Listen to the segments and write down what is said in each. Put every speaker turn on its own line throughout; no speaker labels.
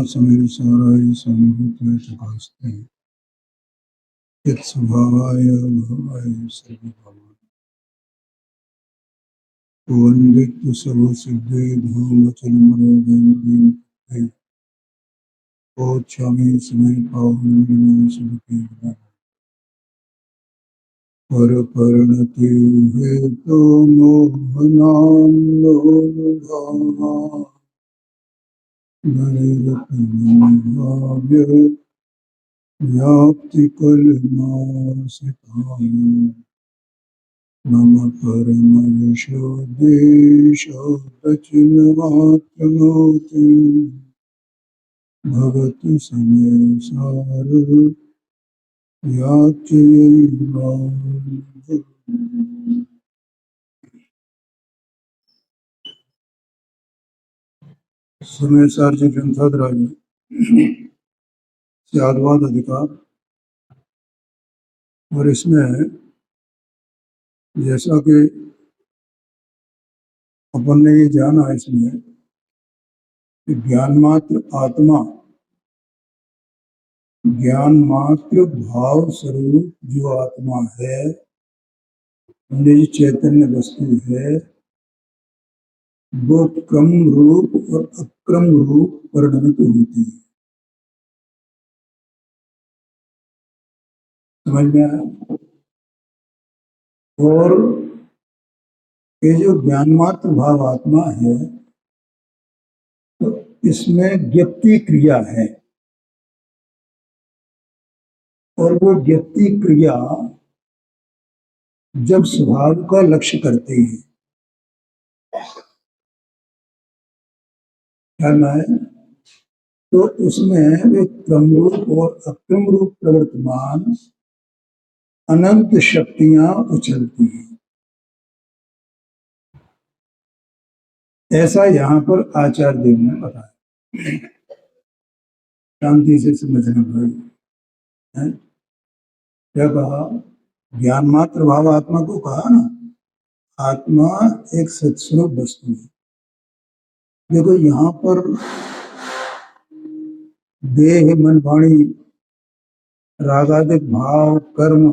समीर साराय संभूत चकास्ते यत्स्वभावाय भवाय सर्वभावाय वंदित सर्व सिद्धे धाम चलमरो गैंद्रीं ओच्छामि समय पावन सुखी पर परिणति है तो मोहनाम लोलुभावा नैरतमभाव्य व्याप्ति कलनासिकाय मम परम विशोदेशचिन्मात्रनोति भगति समय सार समय सार जी ग्रंथादराज यादवाद अधिकार और इसमें जैसा कि अपन ने ये जाना इसमें कि ज्ञान मात्र आत्मा ज्ञान मात्र भाव स्वरूप जो आत्मा है निज चैतन्य वस्तु है वो क्रम रूप और अक्रम रूप परिणमित होती है। समझ में आया? और ये जो ज्ञान मात्र भाव आत्मा है तो इसमें व्यक्ति क्रिया है और वो व्यक्ति क्रिया जब स्वभाव का लक्ष्य करती है क्या है तो उसमें एक क्रम रूप और अक्रम रूप प्रवर्तमान अनंत शक्तियां उछलती हैं। ऐसा यहाँ पर आचार्य देव ने बताया। शांति से समझना भाई है? क्या कहा? ज्ञान मात्र भाव आत्मा को कहा ना, आत्मा एक सत्स्वरूप वस्तु है। देखो यहाँ पर देह मन वाणी रागादिक भाव कर्म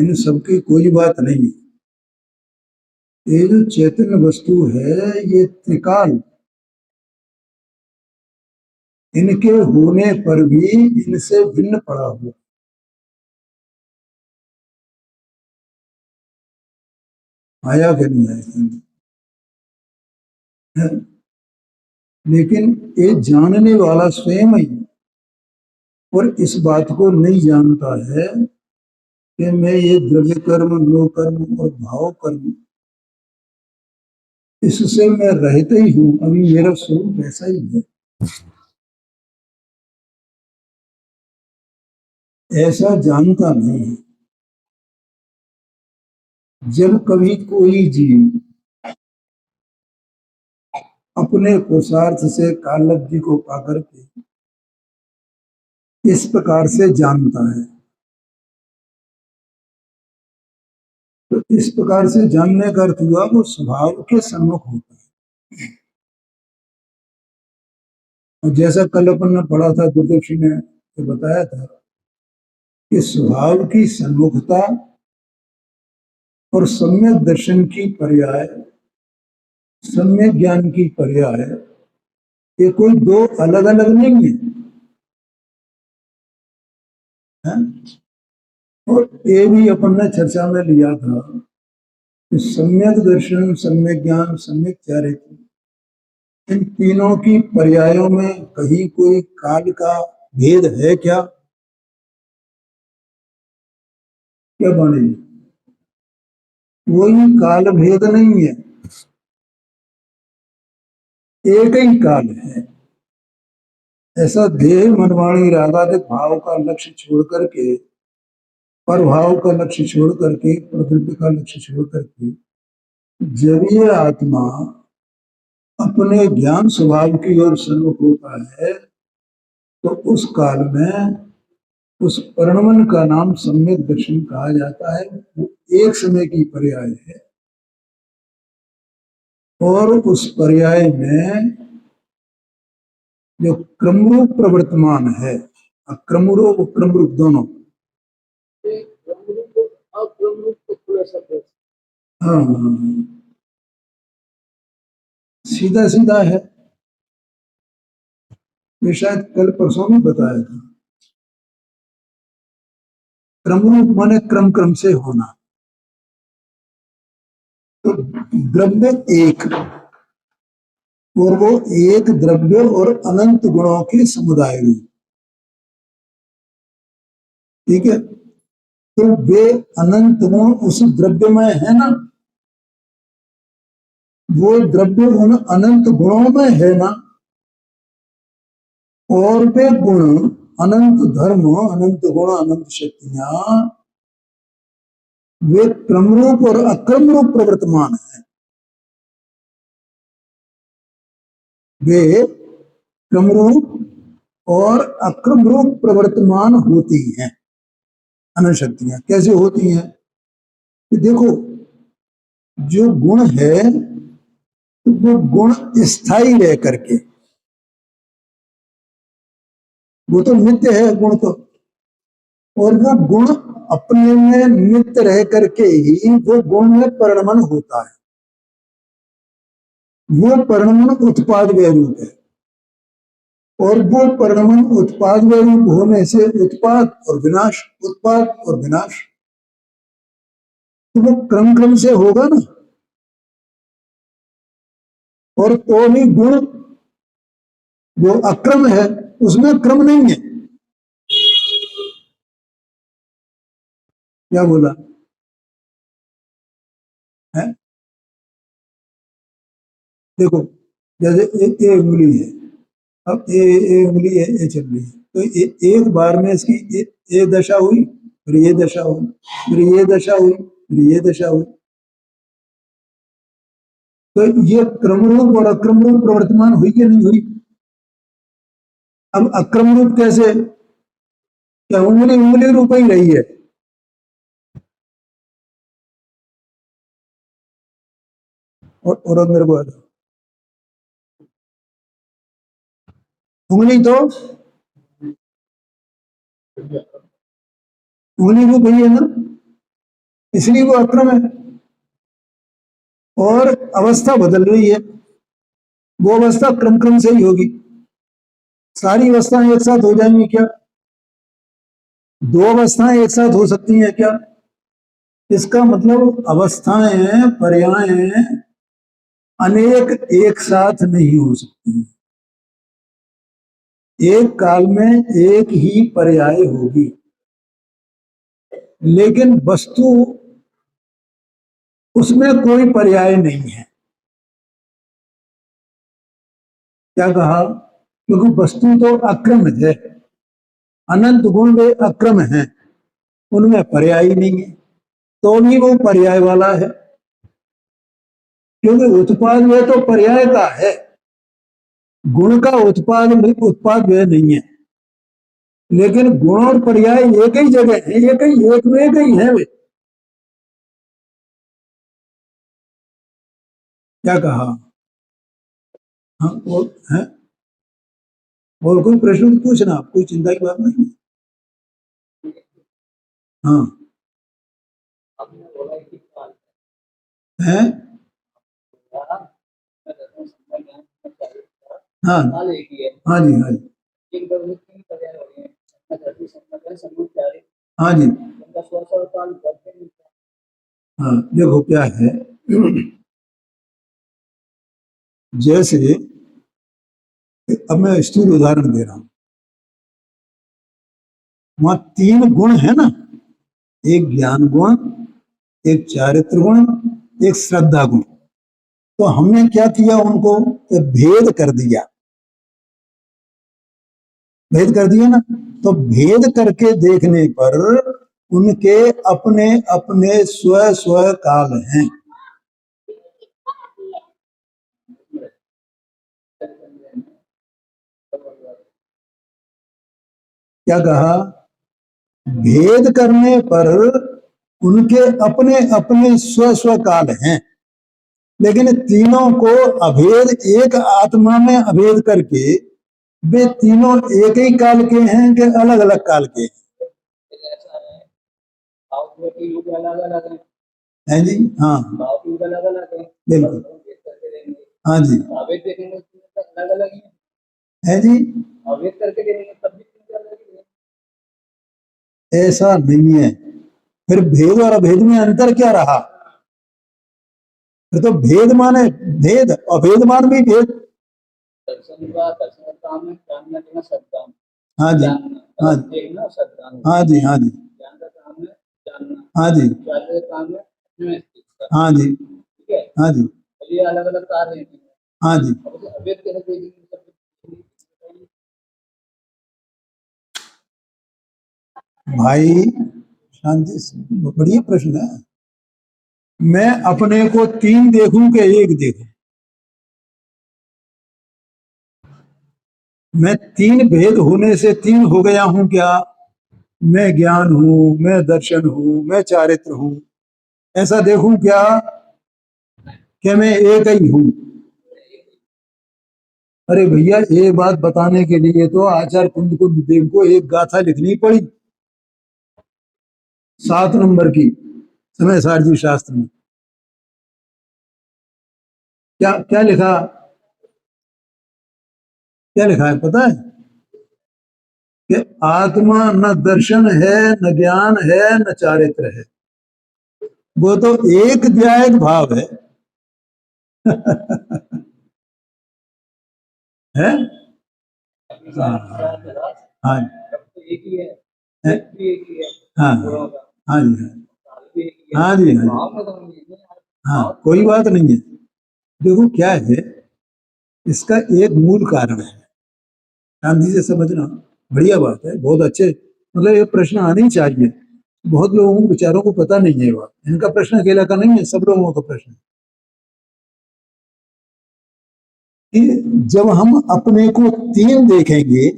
इन सबकी कोई बात नहीं है। ये जो चैतन्य वस्तु है ये त्रिकाल, इनके होने पर भी इनसे भिन्न पड़ा हुआ। आया कि नहीं आया? लेकिन ये जानने वाला स्वयं ही और इस बात को नहीं जानता है कि मैं ये द्रव्य कर्म नो कर्म और भाव कर्म इससे मैं रहते ही हूं, अभी मेरा स्वरूप ऐसा ही है। ऐसा जानता नहीं। जब कभी कोई जीव अपने पुरुषार्थ से कालब्धि को पाकर के इस प्रकार से जानता है तो इस प्रकार से जानने का अर्थ हुआ वो स्वभाव के सम्मुख होता है। और जैसा कल अपन ने पढ़ा था, दुर्दक्षी ने तो बताया था कि स्वभाव की सम्मुखता और सम्यक दर्शन की पर्याय, सम्यक ज्ञान की पर्याय, ये कोई दो अलग अलग नहीं है, है? और ये भी अपन ने चर्चा में लिया था कि सम्यक दर्शन, सम्यक ज्ञान, सम्यक चारित्र, इन तीनों की पर्यायों में कहीं कोई काल का भेद है क्या? क्या बाणी? कोई काल भेद नहीं है, एक ही काल है। ऐसा देह मनवाणी रागादिक भाव का लक्ष्य छोड़ करके, पर भाव का लक्ष्य छोड़ करके, प्रकृति का लक्ष्य छोड़ करके जब ये आत्मा अपने ज्ञान स्वभाव की ओर सम्मुख होता है तो उस काल में उस परिणमन का नाम सम्यक दर्शन कहा जाता है। वो एक समय की पर्याय है और उस पर्याय में जो क्रमरूप प्रवर्तमान है, क्रमरूप क्रमरूप दोनों, हाँ, सीधा सीधा है। ये शायद कल परसों में बताया था। क्रमरूप माने क्रम क्रम से होना। तो द्रव्य एक, और वो एक द्रव्य और अनंत गुणों के समुदाय में, ठीक है। तो वे अनंत गुण उस द्रव्य में है ना, वो द्रव्य उन अनंत गुणों में है ना, और वे गुण अनंत धर्म, अनंत गुण, अनंत शक्तियां, वे क्रमरूप और अक्रम रूप प्रवर्तमान है। वे क्रमरूप और अक्रम रूप प्रवर्तमान होती हैं अनंत शक्तियां। कैसे होती हैं? कि देखो, जो गुण है तो वो गुण स्थायी रह करके, वो तो नित्य है गुण तो, और वो गुण अपने में नित्य रह करके ही वो गुण में परिणमन होता है। वो परिणमन उत्पाद व रूप है, और वो परिणमन उत्पाद व रूप होने से उत्पाद और विनाश, उत्पाद और विनाश, तो वो क्रम क्रम से होगा ना। और तो भी गुण जो अक्रम है उसमें क्रम नहीं है। क्या बोला है? देखो, जैसे ए उंगली है, अब ए उंगली है, ए चल रही है, तो एक बार में इसकी ए दशा हुई, फिर ये दशा हुई, फिर ये दशा हुई, फिर ये दशा हुई। तो ये क्रम रूप और अक्रम रूप प्रवर्तमान हुई कि नहीं हुई? अब अक्रम रूप कैसे? क्या उंगली उंगली रूप ही रही है? और मेरे को उंगली तो उंगली रूप ही है ना, इसलिए वो अक्रम है। और अवस्था बदल रही है, वो अवस्था क्रम क्रम से ही होगी। सारी अवस्थाएं एक साथ हो जाएंगी क्या? दो अवस्थाएं एक साथ हो सकती हैं क्या? इसका मतलब अवस्थाएं, पर्याय अनेक एक साथ नहीं हो सकती। एक काल में एक ही पर्याय होगी, लेकिन वस्तु उसमें कोई पर्याय नहीं है। क्या कहा? क्योंकि वस्तु तो अक्रम है, अनंत गुण वे अक्रम हैं, उनमें पर्याय नहीं है, तो भी वो पर्याय वाला है। क्योंकि उत्पाद वे तो पर्याय का है, गुण का उत्पाद व्यय नहीं है। लेकिन गुण और पर्याय एक ही जगह है, एक में एक ही है वे। क्या कहा? हाँ, है। और कोई प्रश्न पूछना, कोई चिंता की बात नहीं है। हाँ है। हाँ हाँ जी, हाँ जी, हाँ जी। हाँ, देखो क्या है, जैसे अब मैं स्थूल उदाहरण दे रहा हूं। वहां तीन गुण है ना, एक ज्ञान गुण, एक चारित्र गुण, एक श्रद्धा गुण। तो हमने क्या किया, उनको भेद कर दिया, भेद कर दिया ना। तो भेद करके देखने पर उनके अपने अपने स्व स्व काल हैं। क्या कहा? भेद करने पर उनके अपने अपने स्व स्व काल हैं, लेकिन तीनों को अभेद एक आत्मा में अभेद करके वे तीनों एक ही काल के हैं कि अलग अलग काल के हैं? हैं जी, हाँ बिल्कुल, हाँ जी, है जी, ऐसा नहीं है। फिर भेद और अभेद में अंतर क्या रहा? फिर तो भेद माने भेद, अभेद मान भी भेद। हाँ जी, हाँ जी, हाँ जी, हाँ जी, हाँ जी, हाँ जी, हाँ जी, हाँ जी। भाई शांति से, बढ़िया प्रश्न है। मैं अपने को तीन देखूं कि एक देखूं? मैं तीन भेद होने से तीन हो गया हूं क्या? मैं ज्ञान हूं, मैं दर्शन हूं, मैं चारित्र हूं, ऐसा देखूं क्या कि मैं एक ही हूं? अरे भैया, ये बात बताने के लिए तो आचार्य कुंद देव को एक गाथा लिखनी पड़ी, 7 नंबर की, समय सारजी शास्त्र में। क्या क्या लिखा? क्या लिखा है पता है? कि आत्मा न दर्शन है, न ज्ञान है, न चारित्र है, वो तो एक ध्यायक भाव है। है? हाँ हाँ, है? हाँ हाँ जी, हाँ जी, हाँ जी, हाँ, कोई बात नहीं है। देखो क्या है, इसका एक मूल कारण है, शांति से समझना। बढ़िया बात है, बहुत अच्छे, मतलब ये प्रश्न आने ही चाहिए। बहुत लोगों को विचारों को पता नहीं है ये बात, इनका प्रश्न अकेला का नहीं है, सब लोगों का प्रश्न है कि जब हम अपने को तीन देखेंगे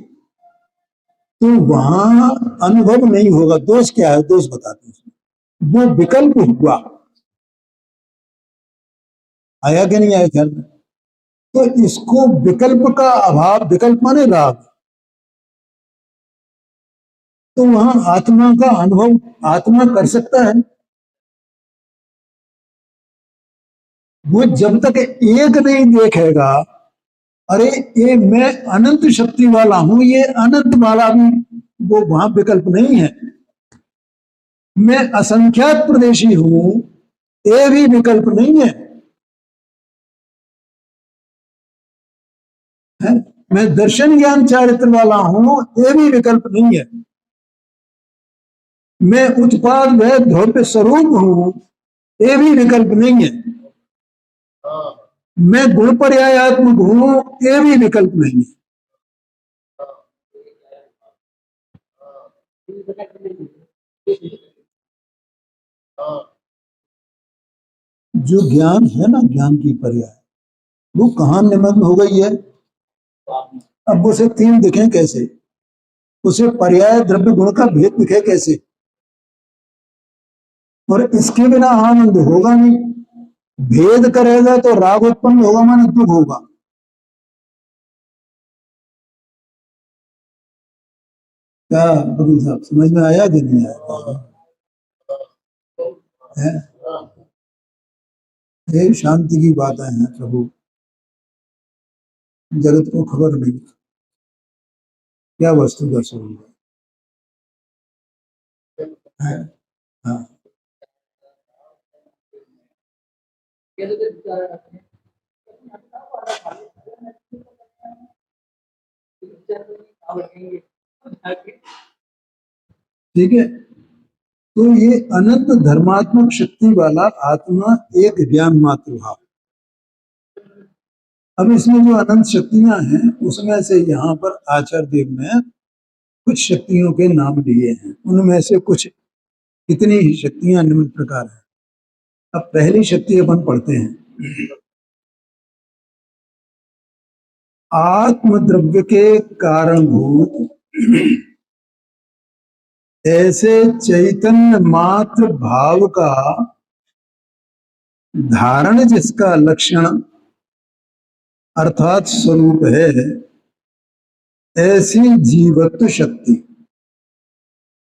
तो वहां अनुभव नहीं होगा। दोष क्या है? दोष बताते हैं, वो विकल्प हुआ, आया कि नहीं आया ख्याल में? तो इसको विकल्प का अभाव, विकल्प माने राग, तो वहां आत्मा का अनुभव आत्मा कर सकता है? वो जब तक एक नहीं देखेगा, अरे ये मैं अनंत शक्ति वाला हूं, ये अनंत वाला भी, वो वहां विकल्प नहीं है। मैं असंख्यात प्रदेशी हूं, ये भी विकल्प नहीं है, है? मैं दर्शन ज्ञान चारित्र वाला हूं, ये भी विकल्प नहीं है। मैं उत्पाद व द्रव्य स्वरूप हूं, ये भी विकल्प नहीं है। मैं गुण पर्यायात्मक हूं, ये भी विकल्प नहीं है। जो ज्ञान है ना, ज्ञान की पर्याय, वो कहां निमग्न हो गई है? अब उसे तीन दिखे कैसे? उसे पर्याय द्रव्य गुण का भेद दिखे कैसे? और इसके बिना आनंद होगा नहीं। भेद करेगा तो राग उत्पन्न होगा, माने दुख होगा। क्या बदल साहब, समझ में आया कि नहीं आया? है? ये शांति की बातें हैं प्रभु, जगत को खबर नहीं क्या वस्तु का स्वरूप है। हाँ, ठीक है। तो ये अनंत धर्मात्मक शक्ति वाला आत्मा एक ज्ञान मात्र भाव। अब इसमें जो अनंत शक्तियां हैं, उसमें से यहाँ पर आचार्य देव ने कुछ शक्तियों के नाम लिए हैं। उनमें से कुछ, कितनी ही शक्तियां निम्न प्रकार है। अब पहली शक्ति अपन पढ़ते हैं। आत्म द्रव्य के कारणभूत ऐसे चैतन्य मात्र भाव का धारण जिसका लक्षण अर्थात स्वरूप है, ऐसी जीवत्व शक्ति,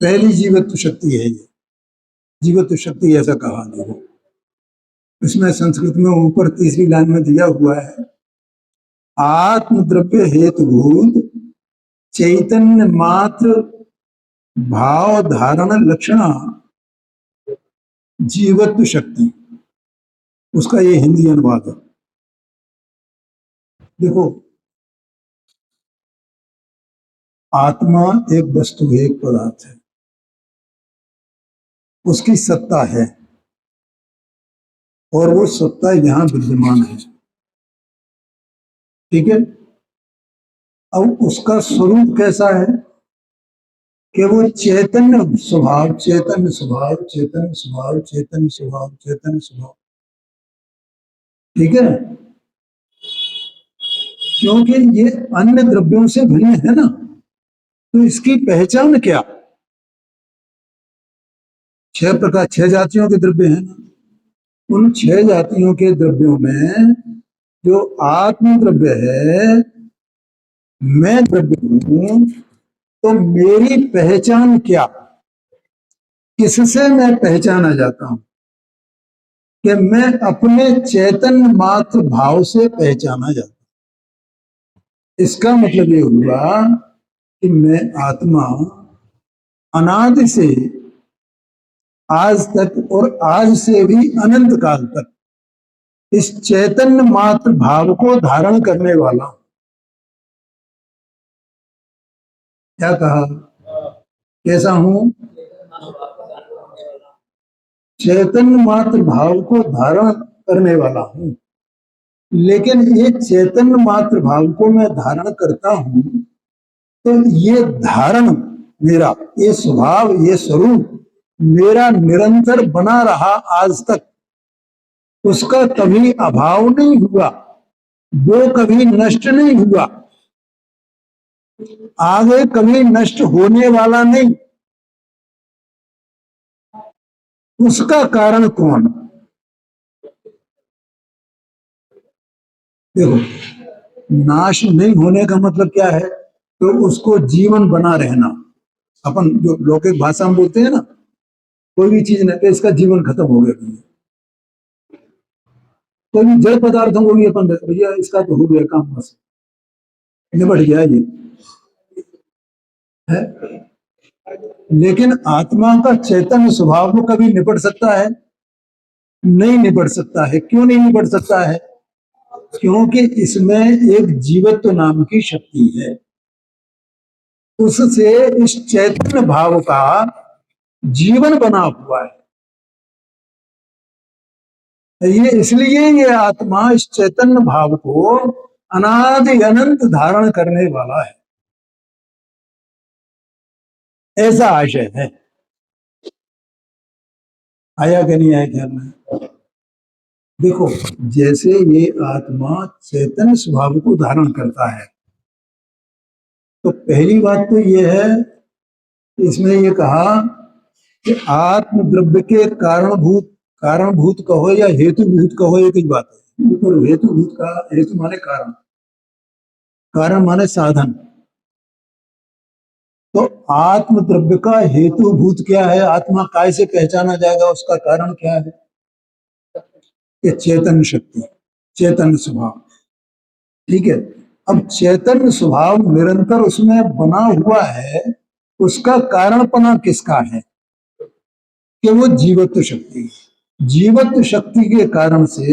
पहली जीवत्व शक्ति है ये। जीवत्व शक्ति ऐसा कहा देखो, इसमें संस्कृत में ऊपर तीसरी लाइन में दिया हुआ है, आत्मद्रव्य हेतुभूत चैतन्य मात्र भाव धारण लक्षण जीवत्व शक्ति, उसका ये हिंदी अनुवाद है। देखो, आत्मा एक वस्तु है, एक पदार्थ है, उसकी सत्ता है और वो सत्ता यहां विद्यमान है, ठीक है। अब उसका स्वरूप कैसा है कि वो चैतन्य स्वभाव, चैतन्य स्वभाव, चैतन्य स्वभाव, चैतन्य स्वभाव, चैतन्य स्वभाव, ठीक है। क्योंकि ये अन्य द्रव्यों से भिन्न है ना, तो इसकी पहचान क्या? 6 प्रकार, 6 जातियों के द्रव्य हैं ना, उन 6 जातियों के द्रव्यों में जो आत्म द्रव्य है, मैं द्रव्य हूं, तो मेरी पहचान क्या? किससे मैं पहचाना जाता हूं? कि मैं अपने चैतन्य मात्र भाव से पहचाना जाता हूं। इसका मतलब ये हुआ कि मैं आत्मा अनादि से आज तक और आज से भी अनंत काल तक इस चैतन्य मात्र भाव को धारण करने वाला हूं। क्या कहा? कैसा हूं? चैतन्य मात्र भाव को धारण करने वाला हूं। लेकिन ये चैतन्य मात्र भाव को मैं धारण करता हूं, तो ये धारण मेरा, ये स्वभाव, ये स्वरूप मेरा निरंतर बना रहा आज तक, उसका कभी अभाव नहीं हुआ, वो कभी नष्ट नहीं हुआ, आगे कभी नष्ट होने वाला नहीं। उसका कारण कौन? देखो, नाश नहीं होने का मतलब क्या है? तो उसको जीवन बना रहना। अपन जो लौकिक भाषा में बोलते हैं ना, कोई भी चीज ना, इसका जीवन खत्म हो गया भैया, कोई भी जड़ पदार्थों को भी अपन भैया इसका तो हो गया काम, बस निबट गया ये है। लेकिन आत्मा का चैतन्य स्वभाव को कभी निपट सकता है? नहीं निपट सकता है। क्यों नहीं निपट सकता है? क्योंकि इसमें एक जीवत्व नाम की शक्ति है, उससे इस चैतन्य भाव का जीवन बना हुआ है। ये इसलिए ये आत्मा इस चैतन्य भाव को अनादि अनंत धारण करने वाला है, ऐसा आशय है। आया कि नहीं आया ख्याल में? देखो, जैसे ये आत्मा चैतन्य स्वभाव को धारण करता है, तो पहली बात तो ये है, इसमें ये कहा कि आत्म द्रव्य के कारणभूत, कारणभूत कहो या हेतुभूत कहो, एक ही बात है। ऊपर हेतुभूत का, हेतु माने कारण, कारण माने साधन। तो आत्म द्रव्य का हेतुभूत क्या है? आत्मा काय से पहचाना जाएगा? उसका कारण क्या है? कि चैतन्य शक्ति, चैतन्य स्वभाव, ठीक है। अब चैतन्य स्वभाव निरंतर उसमें बना हुआ है, उसका कारणपना किसका है? कि वो जीवत्व शक्ति है। जीवत्व शक्ति के कारण से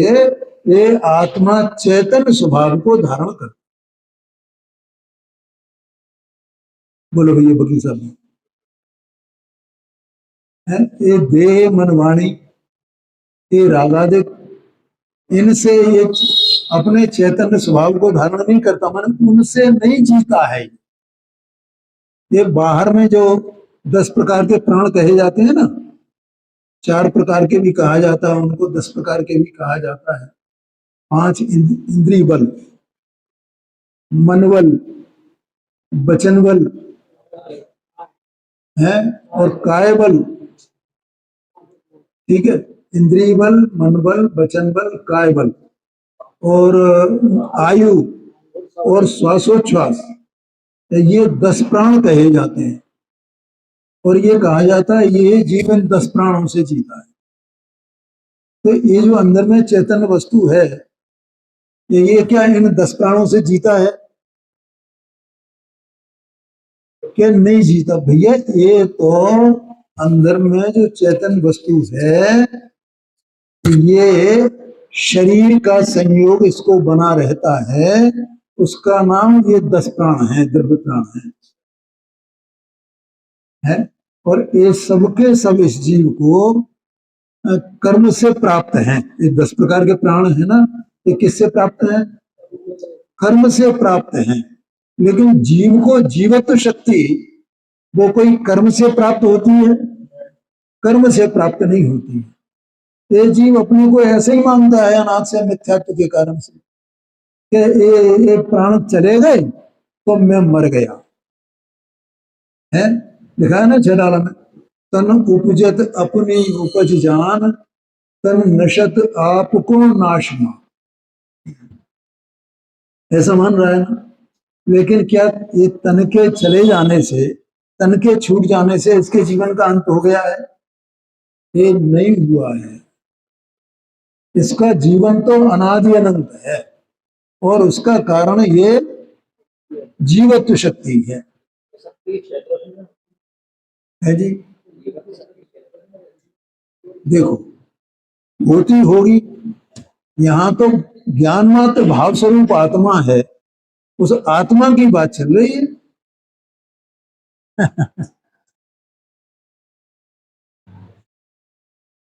ये आत्मा चैतन्य स्वभाव को धारण कर। बोलो भैया वकील साहब, है ये देह मन वाणी, ये रागादिक, इनसे ये अपने चैतन्य स्वभाव को धारण नहीं करता, माने उनसे नहीं जीता है। ये बाहर में जो 10 प्रकार के प्राण कहे जाते हैं ना, 4 प्रकार के भी कहा जाता है उनको, 10 प्रकार के भी कहा जाता है। 5 इंद्रिय बल, मनवल, वचनवल है, और काय बल, ठीक है, इंद्रिय बल, मन बल, वचन बल, काय बल, और आयु और श्वासोच्छ्वास, ये 10 प्राण कहे जाते हैं। और ये कहा जाता है ये जीवन 10 प्राणों से जीता है। तो ये जो अंदर में चैतन्य वस्तु है, ये क्या इन 10 प्राणों से जीता है? क्या नहीं जीता भैया। ये तो अंदर में जो चैतन्य वस्तु है, ये शरीर का संयोग इसको बना रहता है, उसका नाम ये 10 प्राण है, द्रव्य प्राण है। और ये सबके सब इस जीव को कर्म से प्राप्त हैं। ये 10 प्रकार के प्राण है ना, ये किससे प्राप्त है? कर्म से प्राप्त हैं। लेकिन जीव को जीवत्व शक्ति वो कोई कर्म से प्राप्त होती है? कर्म से प्राप्त नहीं होती है। ये जीव अपने को ऐसे ही मानता है अनाथ से मिथ्यात्व के कारण से कि ये प्राण चले गए तो मैं मर गया है। लिखा है ना छेडाला में, तन उपजत अपनी उपज जान, तन नशत आपको नाशमा, ऐसा मान रहा है ना। लेकिन क्या ये तन के चले जाने से, तन के छूट जाने से इसके जीवन का अंत हो गया है? ये नहीं हुआ है। इसका जीवन तो अनादि अनंत है, और उसका कारण ये जीवत्व शक्ति है जी। देखो, होती होगी, यहाँ तो ज्ञान मात्र भाव स्वरूप आत्मा है, उस आत्मा की बात चल रही है।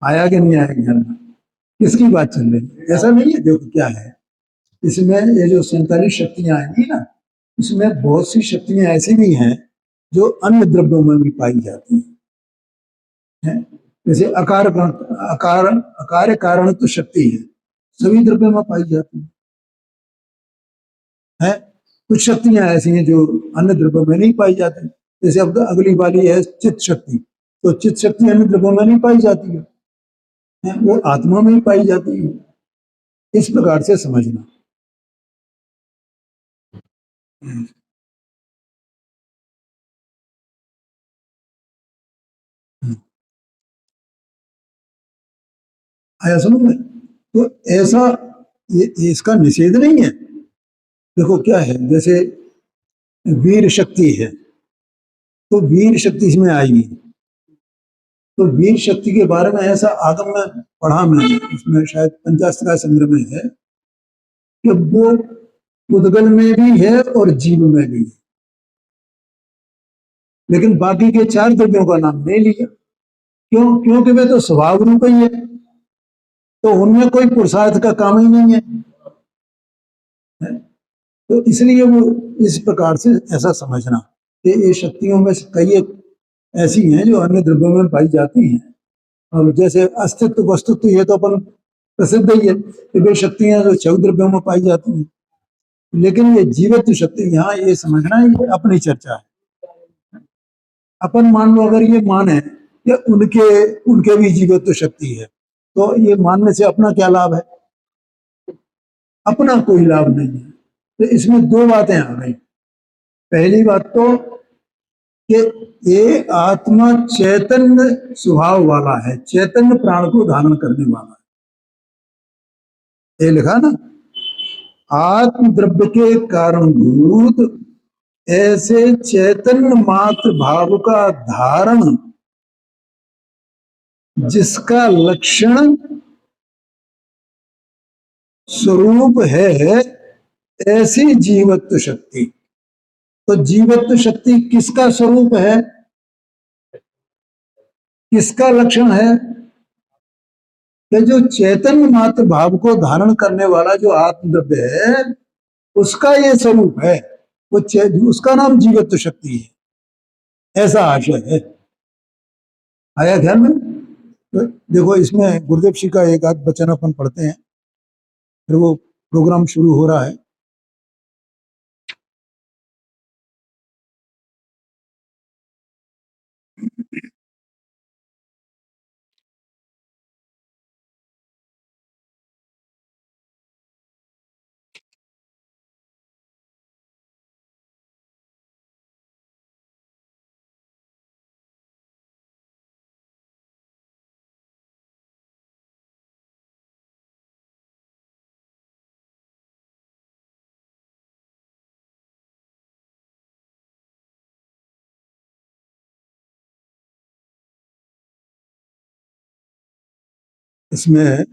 आया कि नहीं आया ध्यान में? किसकी बात चल रही है? ऐसा नहीं है। देखो क्या है, इसमें ये जो 47 शक्तियां आएंगी ना, इसमें बहुत सी शक्तियां ऐसी भी हैं जो अन्य द्रव्यों में भी पाई जाती हैं। जैसे अकार अकार्य कारण तो शक्ति है, सभी द्रव्यों में पाई जाती है। कुछ शक्तियां ऐसी हैं जो अन्य द्रव्यों में नहीं पाई जाती। जैसे अब अगली वाली है चित्त शक्ति, तो चित्त शक्ति अन्य द्रव्यों में नहीं पाई जाती है, वो आत्मा में ही पाई जाती है। इस प्रकार से समझना। आया समझ में? तो ऐसा ये इसका निषेध नहीं है। देखो क्या है, जैसे वीर शक्ति है, तो वीर शक्ति इसमें आएगी। तो वीर शक्ति के बारे में ऐसा आगम में पढ़ा मैंने, इसमें शायद पंचास्त्र का संग्रह में है कि वो उद्गल में भी है और जीव में भी है, लेकिन बाकी के 4 द्रव्यों का नाम नहीं लिया। क्यों? क्योंकि वे तो स्वभाव रूप ही है, तो उनमें कोई पुरुषार्थ का काम ही नहीं है। तो इसलिए वो इस प्रकार से ऐसा समझना कि ये शक्तियों में कई एक ऐसी हैं जो अन्य द्रव्यों में पाई जाती हैं। और जैसे अस्तित्व वस्तुत्व ये तो अपन प्रसिद्ध ही है कि वे शक्तियां जो 6 द्रव्यों में पाई जाती हैं। लेकिन ये जीवत्व शक्ति, यहाँ ये समझना ये अपनी चर्चा है। अपन मान लो अगर ये माने कि उनके उनके भी जीवत्व शक्ति है, तो ये मानने से अपना क्या लाभ है? अपना कोई लाभ नहीं है। तो इसमें 2 बातें आ गई। पहली बात तो कि ये आत्मा चैतन्य स्वभाव वाला है, चैतन्य प्राण को धारण करने वाला है। ये लिखा ना, आत्म द्रव्य के कारणभूत ऐसे चैतन्य मात्र भाव का धारण जिसका लक्षण स्वरूप है, ऐसी जीवत्व शक्ति। तो जीवत्व शक्ति किसका स्वरूप है, किसका लक्षण है? कि जो चैतन्य मात्र भाव को धारण करने वाला जो आत्मद्रव्य है, उसका ये स्वरूप है। वो उसका नाम जीवत्व शक्ति है, ऐसा आशय है। आया ध्यान में? तो देखो इसमें गुरुदेव जी का एक आध वचन अपन पढ़ते हैं, फिर वो प्रोग्राम शुरू हो रहा है। इसमें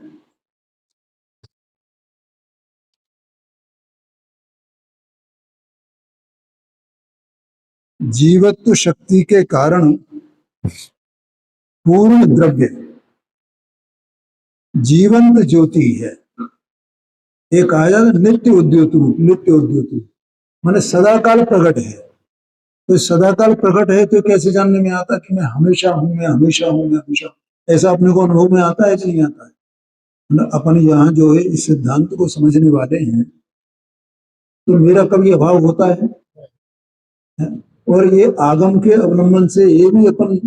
जीवत्व शक्ति के कारण पूर्ण द्रव्य जीवंत ज्योति है। एक आया नित्य उद्योत रूप, नित्य उद्योत रूप माने सदाकाल प्रकट है। तो सदाकाल प्रकट है तो कैसे जानने में आता कि मैं हमेशा हूं, मैं हमेशा हूं, मैं हमेशा हूं। ऐसा अपने को अनुभव में आता है कि नहीं आता है? मतलब अपन यहाँ जो है इस सिद्धांत को समझने वाले हैं तो मेरा कभी अभाव होता है? और ये आगम के अवलंबन से ये भी अपन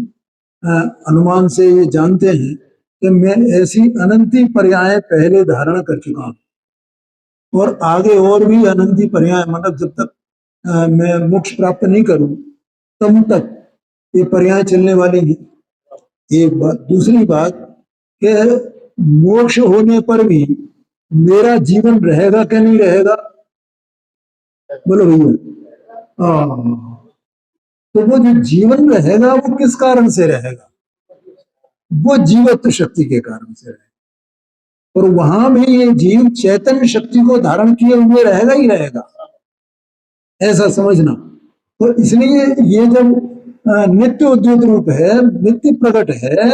अनुमान से ये जानते हैं कि मैं ऐसी अनंती पर्याय पहले धारण कर चुका हूं और आगे और भी अनंती पर्याय, मतलब जब तक मैं मोक्ष प्राप्त नहीं करूं तब तक ये पर्याय चलने वाली है। एक बात। दूसरी बात कि मोक्ष होने पर भी मेरा जीवन रहेगा क्या नहीं रहेगा? बोलो भैया। तो वो जो जीवन रहेगा वो किस कारण से रहेगा? वो जीवत्व शक्ति के कारण से रहेगा। और वहां भी ये जीव चैतन्य शक्ति को धारण किए हुए रहेगा ही रहेगा, ऐसा समझना। तो इसलिए ये जब नित्य उद्योत रूप है, नित्य प्रकट है,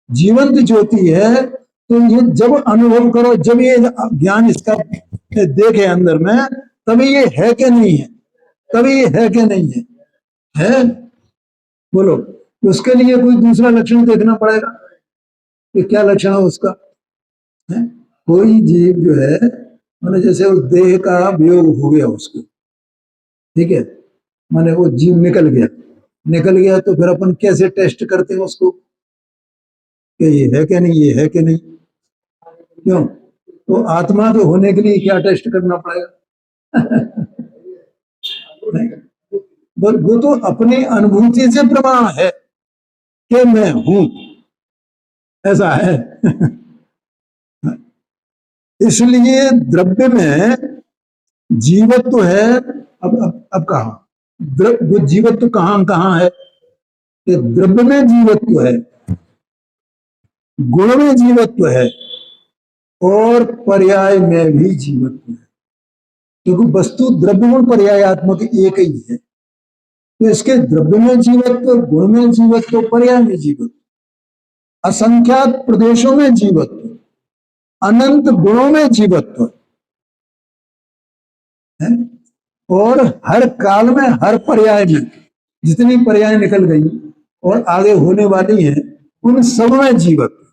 जीवंत ज्योति है, तो ये जब अनुभव करो, जब ये ज्ञान इसका देखे अंदर में, तभी ये है कि नहीं है, तभी ये है कि नहीं है? बोलो। उसके लिए कोई दूसरा लक्षण देखना पड़ेगा कि क्या लक्षण है उसका, है? कोई जीव जो है माने जैसे उस देह का वियोग हो गया उसको, ठीक है, माने वो जीव निकल गया, निकल गया तो फिर अपन कैसे टेस्ट करते हैं उसको कि ये है क्या नहीं, ये है कि नहीं? क्यों? तो आत्मा के होने के लिए क्या टेस्ट करना पड़ेगा? वो तो अपनी अनुभूति से प्रमाण है कि मैं हूं, ऐसा है। इसलिए द्रव्य में जीवत्व है। अब कहा वो जीवत्व कहां कहां है? कि द्रव्य में जीवत्व है, गुण में जीवत्व है और पर्याय में भी जीवत्व है। क्योंकि वस्तु द्रव्य गुण पर्यायात्मक एक ही है। तो इसके द्रव्य में जीवत्व, गुण में जीवत्व, पर्याय में जीवत्व, असंख्यात प्रदेशों में जीवत्व, अनंत गुणों में जीवत्व है। और हर काल में, हर पर्याय में, जितनी पर्याय निकल गई और आगे होने वाली हैं, उन सब में जीवत्व,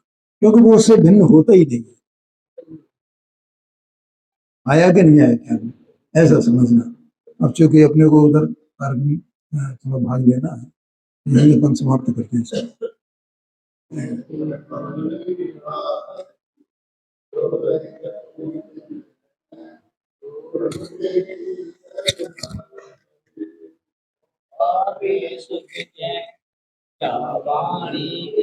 क्योंकि वो उससे भिन्न होता ही नहीं। आया कि नहीं आया क्या? ऐसा समझना। अब चूंकि अपने को उधर थोड़ा भाग लेना है, यही अपन समाप्त करते हैं इसको।